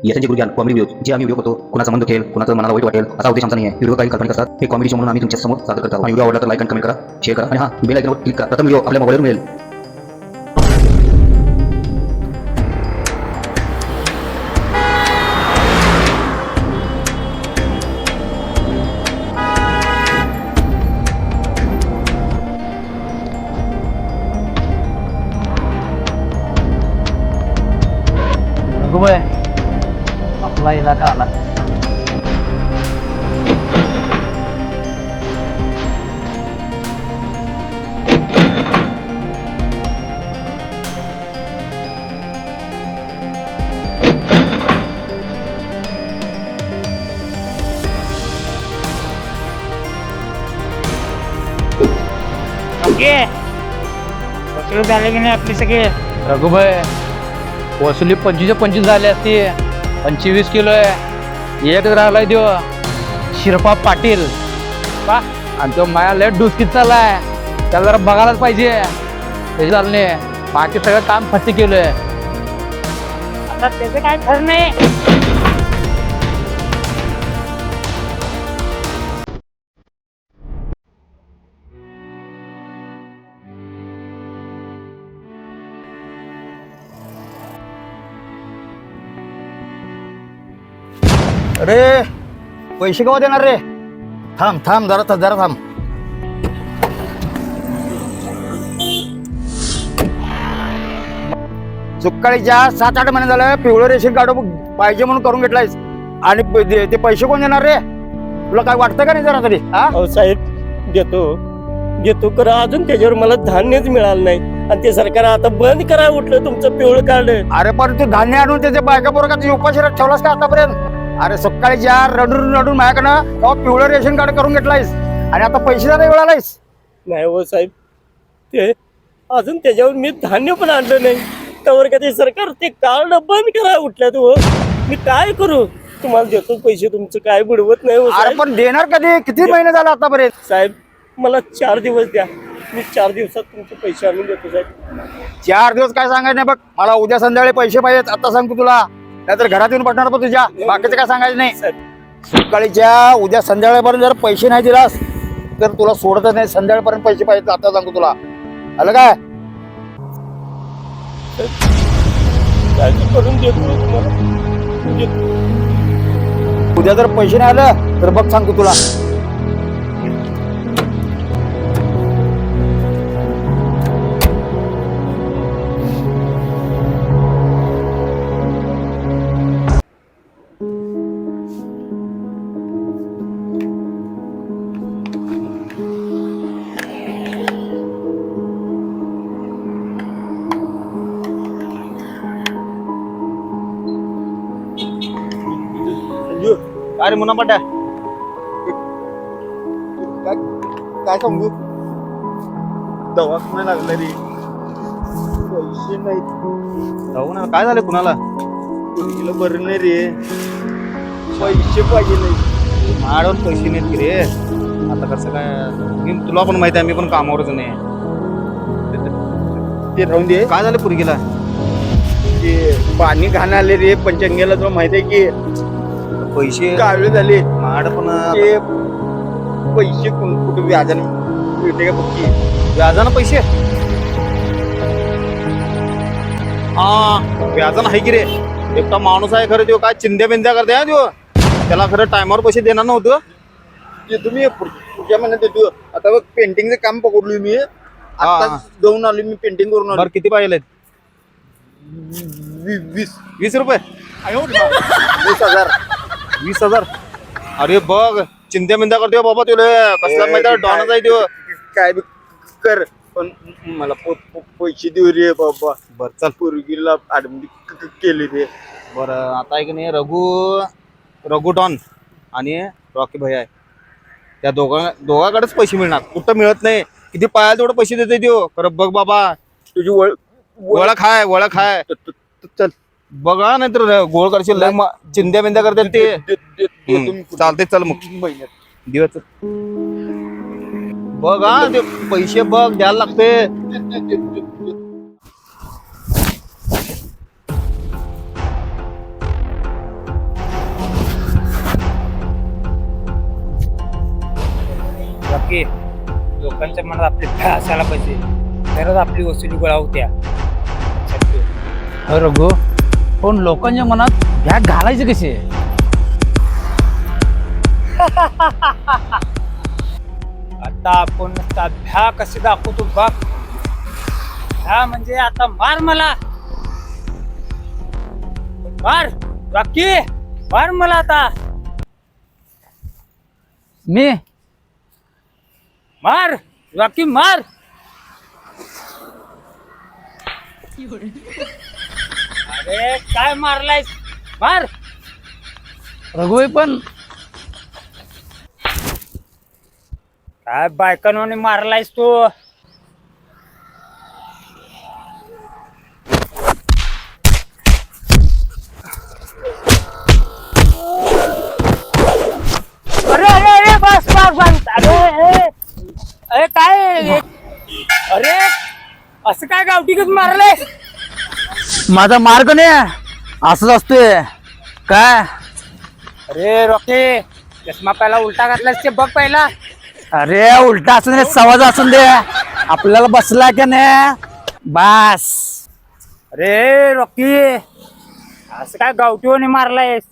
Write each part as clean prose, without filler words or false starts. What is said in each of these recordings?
याचे ज्ञान comedy video जे आम्ही व्हिडिओ करतो कुणाचा मन दुखेल कुणाचं मनाला वाईट वाटेल असा उद्देश आमचा नाही आहे. व्हिडिओ काही काल्पनिक असतात हे कॉमेडी शो म्हणून आम्ही तुमच्या समोर सादर करतो. व्हिडिओ आवडला तर लाईक आणि कमेंट करा, शेअर करा आणि हां बेल आयकॉनवर क्लिक करा. प्रथम व्हिडिओ आपल्या मोबाईलवर मिळेल. रघुबाई आपला इलाका आला. वसूल झाले की नाही आपली सगळे? रघुबाई वसुली 25 झाली असती. 25 किलो आहे. एक राहिलाय देव शिरपा पाटील वा आणि तो माया लय डुसकीत चाललाय. त्याला जरा बघायलाच पाहिजे. ते झालं नाही बाकी सगळं काम फत्ती केलंय. आता त्याचं काय खरं नाही. अरे पैसे केव्हा देणार रे? थांब थांब जरा थांब. सुकाळीच्या 7-8 महिने झालं पिवळं रेशन कार्ड पाहिजे म्हणून करून घेतलायस आणि ते पैसे कोण देणार रे? तुला काय वाटतं का नाही जरा तरी? अहो साहेब देतो खरं अजून त्याच्यावर मला धान्यच मिळालं नाही आणि ते सरकार आता बंद करा उठलं तुमचं पिवळं कार्ड. अरे पण तू धान्य आणून त्याच्या बायका पोरका उपाशी ठेवलास का आतापर्यंत? अरे सकाळीच्या रडून माझ्याकडनं पिवळं रेशन कार्ड करून घेतलायस आणि आता पैसे द्यायला वेळ आलायस. नाही हो साहेब, ते अजून त्याच्यावर मी धान्य पण आणलं नाही त्यावर का ते सरकार ते कार्ड बंद करा उठल्या तू. मी काय करू? तुम्हाला देतो पैसे, तुमचं काय बुडवत नाही हो अरे साहेब. पण देणार कधी? किती महिने झाले आतापर्यंत? साहेब मला 4 दिवस द्या, मी 4 दिवसात तुमचे पैसे आणून देतो साहेब. 4 दिवस काय सांगायचं नाही बघ. मला उद्या संध्याकाळी पैसे पाहिजेत आता सांगतो तुला, नाहीतर घरात येऊन पडणार पण तुझ्या. बाकीचं काय सांगायचं नाही. सकाळीच्या उद्या संध्याकाळपर्यंत जर पैसे नाही दिलास तर तुला सोडतच नाही. संध्याकाळपर्यंत पैसे पाहिजे आता सांगतो तुला. आलं काय? काय करून देतो तुम्हाला देतो. उद्या जर पैसे नाही आलं तर बघ सांगतो तुला. अरे मुन्ना पाट्या काय सांगू, दवाखाना लागला रे, पैसे नाहीत. दवाखाना काय झालं कुणाला? पोरगीला बरं नाही रे, पैसे पाहिजे नाही. माझ्यावर पैसे नाहीत की रे. आता कसं काय? तुला पण माहिती आहे मी पण कामावरच नाही. ते राहून दे. काय झालं पोरगीला? ते पाणी घाण आले रे पंचंगेला, तुला माहिती आहे की पैसे काढले झाले. माड पण ते पैसे कुठे व्याजाने मिळते का? बघी व्याजानं पैसे व्याजानं आहे की रे. एकटा माणूस आहे खरं, तो काय चिंध्या बिंद्या करते तो. त्याला खरं टायमावर पैसे देणार नव्हतं. ते तुम्ही पुढच्या महिन्यात देतो. आता बघ पेंटिंगचं काम पकडलोय मी, आता जाऊन आलो मी पेंटिंग करून आलो. किती पाहिजे? 20 रुपये. 20,000. 20,000. अरे बघ चिंत्या बिंद्या करतोय बाबा. तुला कसला माहिती डॉनच आहे तो. काय कर पण मला पैसे देऊ रे बाबा. बर चल, पोरगीला ऍडमिट केली रे. बरं आता आहे की नाही, रघु डॉन आणि रॉकी भैया आहे, त्या दोघांकडेच पैसे मिळणार. कुठं मिळत नाही. किती पायाला तेवढं पैसे देते देऊ. खरं बघ बाबा, तुझी ओळख आहे. चल बघा, नाहीतर गोळ करशील. चिंध्या बिंद्या करतात ते. चालते चल मग महिन्यात दिवस बघा. ते पैसे बघ द्यायला लागते. रॉकी लोकांच्या मनात आपली भ्या असायला पाहिजे, तरच आपली वसुली गोळा होत्या. हो रघु, पण लोकांच्या मनात भ्या घालायचे कसे? आता आपण नुसता भ्या कशी दाखवतो बघ. भ्या म्हणजे आता मार मला, मार रॉकी, मार मला आता, मी मार रॉकी मार. अरे काय मारलायस, मार. रघुबाई पण काय बायकांनी मारलायस तू. अरे अरे अरे बस बस बस. अरे काय, अरे असं काय गावठीकच मारलंय. माझा मार्ग नाही असंच असतोय काय. अरे रॉकी, चष्मा पहिला उलटा घातलास ते बघ पहिला. अरे उलटा असून दे, सवाज असून दे, आपल्याला बसला की नाही बास. अरे रॉकी, असं काय गावठीवानी मारलायस.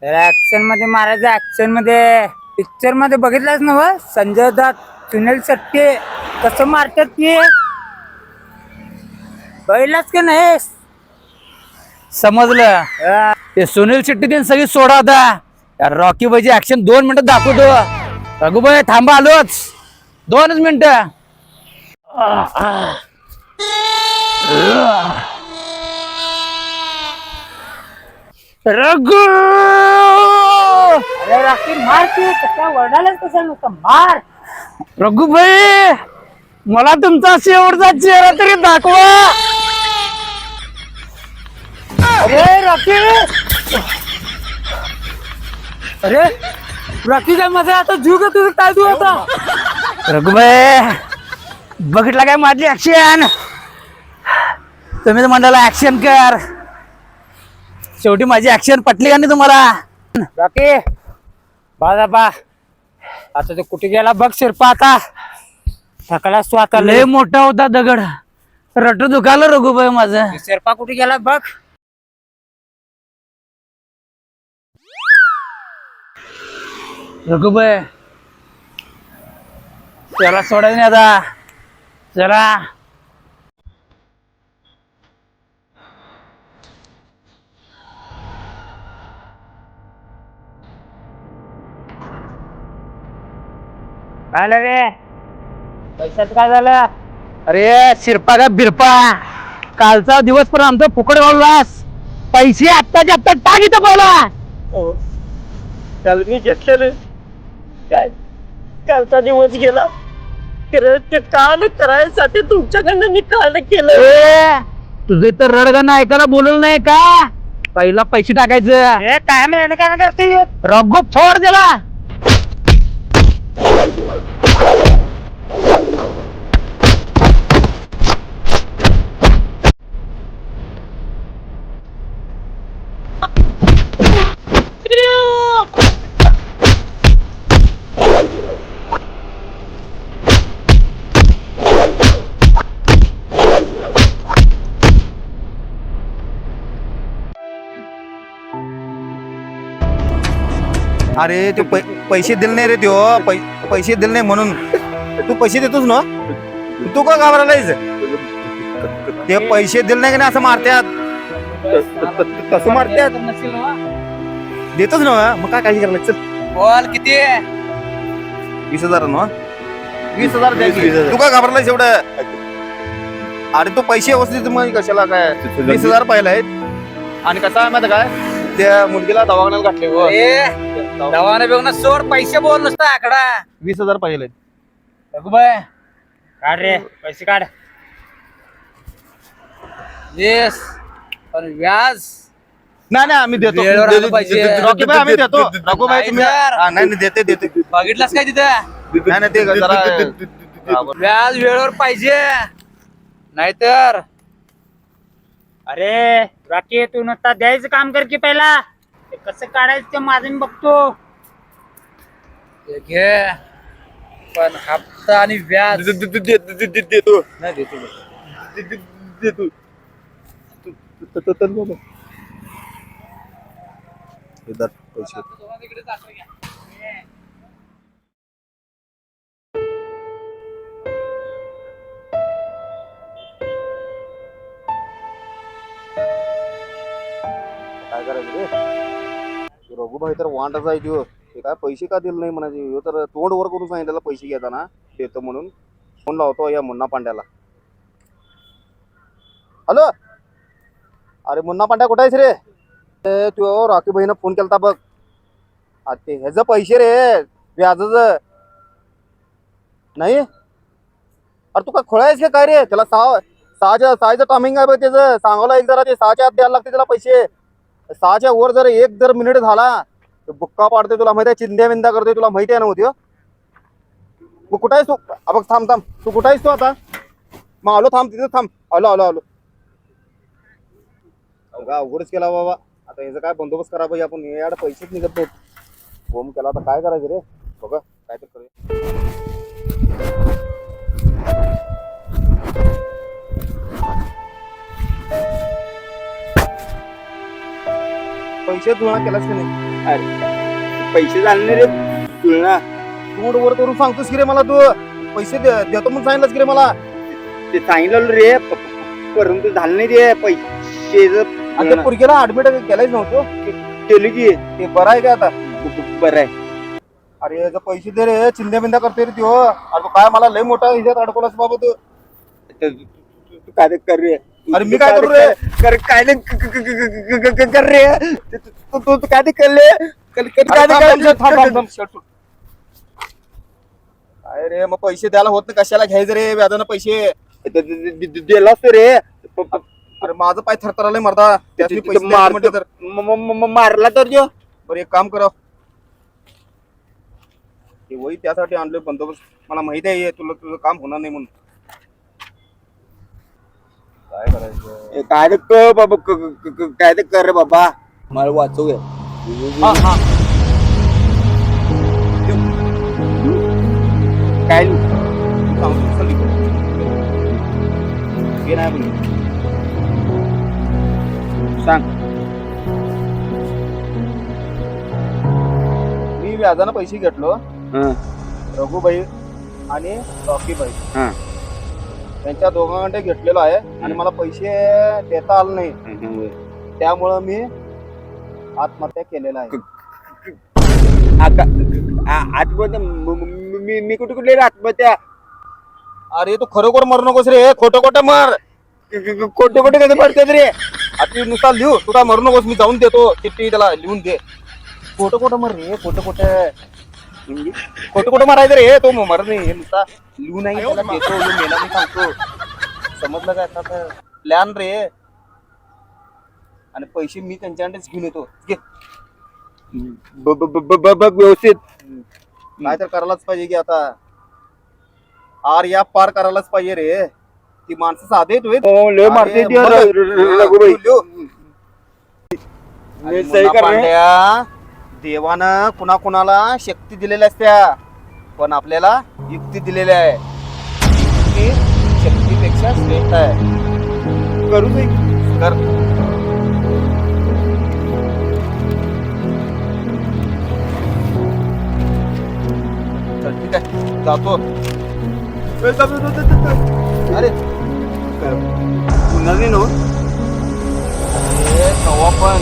ऍक्शन मध्ये मारायचं, ऍक्शन मध्ये. पिक्चर मध्ये बघितलंच ना व, संजय दत्त, सुनील शेट्टी कसं मारतात ते, बघितलंच की नाहीस? समजलं. ते सुनील शेट्टी तीन सगळी सोडा होता. रॉकी बाईची ऍक्शन 2 मिनिटं दाखवतो. रघुबाई थांबा, आलोच 2च मिनिटं. रघु, अरे रॉकी मार तू, कशा वरडायलाच कसं नुसतं मार. रघुबाई मला तुमचा शेवटचा चेहरा तरी दाखवा. अरे रॉकी, अरे रॉकी काय माझा आता जीव का तुझं काय तू आता. रघुबाई बघितला काय माझी ऍक्शन? तुम्ही तर म्हणाला ऍक्शन कर, शेवटी माझी ऍक्शन पटली का नाही तुम्हाला? रॉकी बा आता तो कुठे गेला बघ शिरपा. आता थकला स्वतः लय मोठा होता दगड, रट दुखालं रघुबाई माझं. शिरपा कुठे गेला बघ. रघुबाई त्याला सोडायचं नाही आता. चला काय झालं रे, पैशाचं काय झालं? अरे शिरपा का बिरपा, कालचा दिवस पण आमचा फुकट घाललास. पैसे आत्ताच्या आत्ता टाक इथं पहिला. काल मी घेतलेलं काय, कालचा दिवस गेला. खरं ते काल करायसाठी तुमच्याकडनं मी काल केलं. तुझे तर रडगाणं ऐकायला बोलवलं नाही का? पहिला पैसे टाकायचं. हे काय मिळालं काय करते. रघु फोड दिला. अरे ते पैसे दिले नाही रे त्यो, पैसे दिले नाही म्हणून तू पैसे देतोस ना. तू का घाबरायलायस? ते पैसे दिले नाही का नाही असं मारत्यात, तसं मारत्यात. देतोच ना, मग काय काळजी करायला. चल बोल किती? 20,000 ना, 20,000 द्यायची. तू का घाबरलायस एवढं? अरे तू पैसे व्यवस्थित मग कशाला काय. 20,000 पाहिलं आहेत. आणि कसं आहे माहिती काय, त्या मुलगीला दवाखान्यात घातले. दवाने बेगून सोड, पैसे बोल नुसता आकडा. 20,000 पाहिजे. रघुबाई काढ रे पैसे काढ. येस पण व्याज नाही नाही आम्ही देतो. वेळेवर आलं पाहिजे. रॉकी भाई आम्ही देतो. रघु भाई तुम्ही नाही, हा, नाही नाही, देते. बघितलास काय तिथं? नाही नाही, ते जरा व्याज वेळेवर पाहिजे, नाहीतर अरे रॉकी तू नुसता द्यायचं काम कर की पहिला. ते कसं काढायचं ते माझं मी बघतो. हे घे. पण हप्ता आणि व्याज देतो नाही देतो. देतो पैसे काय करायचं रे तो रघुभाई तर वांडच आहे त्यो ते काय पैसे का दिले नाही म्हणायचे ह्यो तर तोंड वर करून सांगितलेला पैसे घेताना देतो म्हणून फोन लावतो या मुन्ना पांड्याला हॅलो अरे मुन्ना पांड्या कुठे आहेस रे ते तू रॉकी भाईनं फोन केलता बघ ते ह्याचं पैसे रे व्याजाचं नाही अरे तू काय खोळायस का काय रे त्याला सहाचं टायमिंग आहे बघ त्याचं सांगावला एक जरा ते 6च्या आत द्यायला लागते त्याला पैसे 6च्या वर जर एक जर मिनिट झाला तर बुक्का पाडते तुला माहिती आहे चिंध्या बिंद्या करते तुला माहिती आहे ना होती मग कुठं आहेस तू बघ थांब तू कुठं आहेस तू आता मग आलो थांब तिथं थांब आलो का अवघडच केला बाबा आता याचा काय बंदोबस्त करा पाहिजे आपण याड पैसेच निघत नाहीत फोन केला आता काय करायचं रे बघा काय तर करूया पैसे तुळणा केलास की नाही अरे पैसे झाले रे तुला तोंड वर करून सांगतोस की रे मला तू पैसे देतो म्हणून सांगितलंस की रे मला ते सांगितलं रे परंतु झालं नाही ते पैसे आता पुरगीला ऍडमिट केलाच नव्हतं केलं की ते बरं आहे का आता बरं आहे अरे याचं पैसे दे रे चिंध्या बिंद्या करते रे त्यो अरे काय मला लय मोठा ह्याच्यात अडकवलास बाबा तू तू काय कर रे अरे मी काय करू रे कर काय कर रे तू काय ते काय रे मग पैसे द्यायला होत नाही कशाला घ्यायचं रे व्याजानं पैसे दिला असतो रे अरे माझं पाय थरथरालय मरदा त्यातली पैसे द्यायचे म्हटलं तर मारला तर जो बरं एक काम करा ते वही त्यासाठी आणलोय बंदोबस्त मला माहिती आहे तुझं काम होणार नाही म्हणून काय करायचं काय ते कर बाबा काय ते कर रे बाबा मला वाचव काय सांगतो चल लिहून. हे नाही बोलू सांग मी व्याजानं पैसे घेतलो हं, रघुभाई आणि रॉकीभाई हं. त्यांच्या दोघांकडे घेतलेलो आहे आणि मला पैसे देता आले नाही त्यामुळं मी आत्महत्या केलेला आहे आत्महत्या मी कुठे कुठे आत्महत्या अरे तू खरोखर मरू नकोस रे खोटं मर खोटे खोटे कधी पडतात रे आता नुसता लिहू तू काय मरू नकोस मी जाऊन देतो चिठ्ठी त्याला लिहून दे खोटं मर रे खोटं मारायचं रे तो मर नाही हे नुसता लिहू नाही त्याला देतो मेला मी सांगतो समजलं काय आता प्लॅन रे आणि पैसे मी त्यांच्याकडेच घेऊन येतो घे बघ व्यवस्थित काय तर करायलाच पाहिजे की आता आर या पार करायलाच पाहिजे रे ती माणसं साधे लय मारते ती रघुबाई. मी सही कर रे. देवानं कुणाला शक्ती दिलेल्या असत्या पण आपल्याला युक्ती दिलेली आहे युक्ती शक्तीपेक्षा श्रेष्ठ आहे करू दे. कर चल, ठीक आहे जातो अरे पुन्हा नाही ना कवा पण